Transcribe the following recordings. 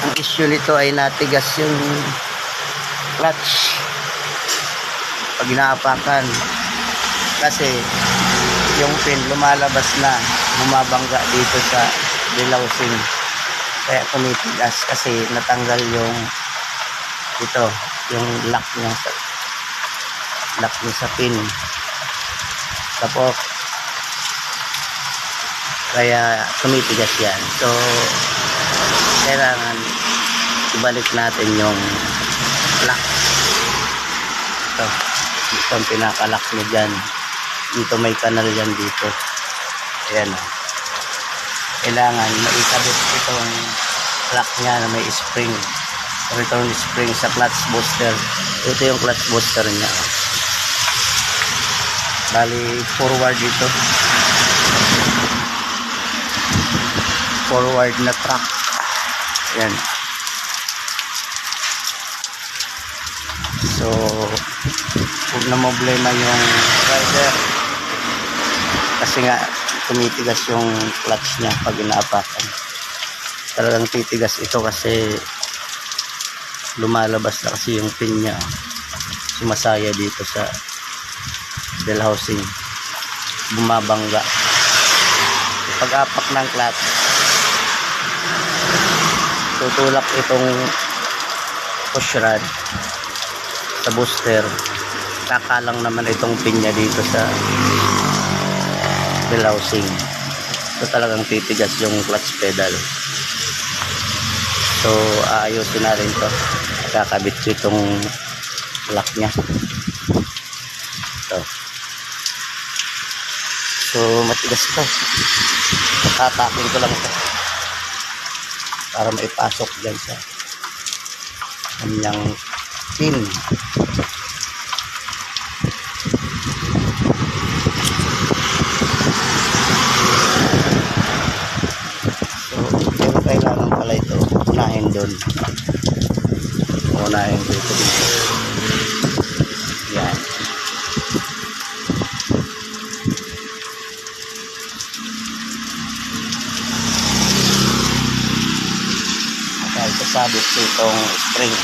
Ang issue nito ay natigas yung clutch pag inaapakan, kasi yung pin lumalabas na, bumabangga dito sa housing, kaya tumitigas kasi natanggal yung ito, yung lock niya sa pin. Tapos kaya tumitigas yan. So kailangan ibalik natin yung lock. Ito ang pinaka-lock niya dyan. Dito may kanal yan dito. Ayan o. Kailangan maikabit itong lock niya na may spring. Return spring sa clutch booster. Ito yung clutch booster niya. Bali forward dito. Forward na track. Ayan. So huwag na problema yung rider kasi nga tumitigas yung clutch niya pag inaapakan. Talagang titigas ito kasi lumalabas na kasi yung pin niya, sumasaya dito sa housing, bumabangga. Pag-apak ng clutch, tutulak itong push rod sa booster, kakalang naman itong pin niya dito sa housing. So talagang titigas yung clutch pedal. So aayusin na rin to, kakabit ko itong lock niya. So matigas ito, tatakin ko lang ito para maipasok dyan sa kanyang pin. So pero kailangan pala ito unahin doon, unahin ko ito dito. Yan. Sasabit ko itong spring.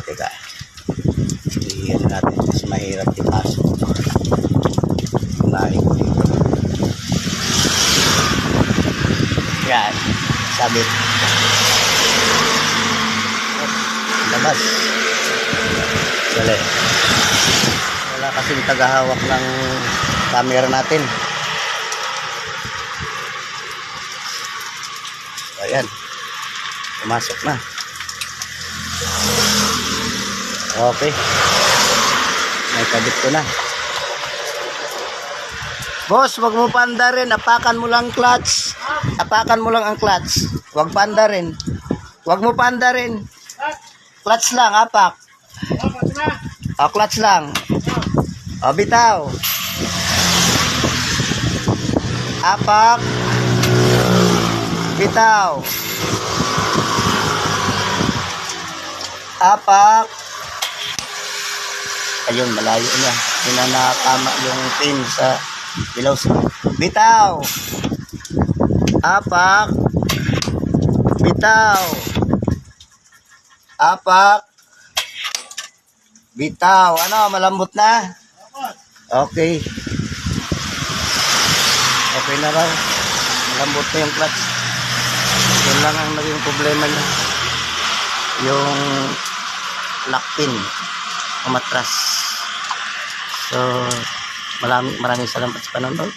Teka. Iyan natin, mas mahirap ipasok. Unahin ko dito. Yan. Sabit. Labas. Dali. Wala kasing tagahawak ng camera natin. Ayan. Pumasok na. Okay. May kabit ko na. Boss, wag mo panda rin. Apakan mo lang clutch. Apakan mo lang ang clutch. Wag panda rin. Wag mo panda rin. Clutch lang, apak. O, clutch lang. O, bitaw. Apak. Bitaw. Apak. Ayun, malayo na. Hindi na nakatama yung pin sa ilaw. Bitaw. Apak. Bitaw. Apak. Bitaw. Ano, malambot na? Okay. Okay na raw. Malambot na yung clutch. Yun lang ang naging problema niya. Yung lock pin umatras. So maraming salamat sa panonood.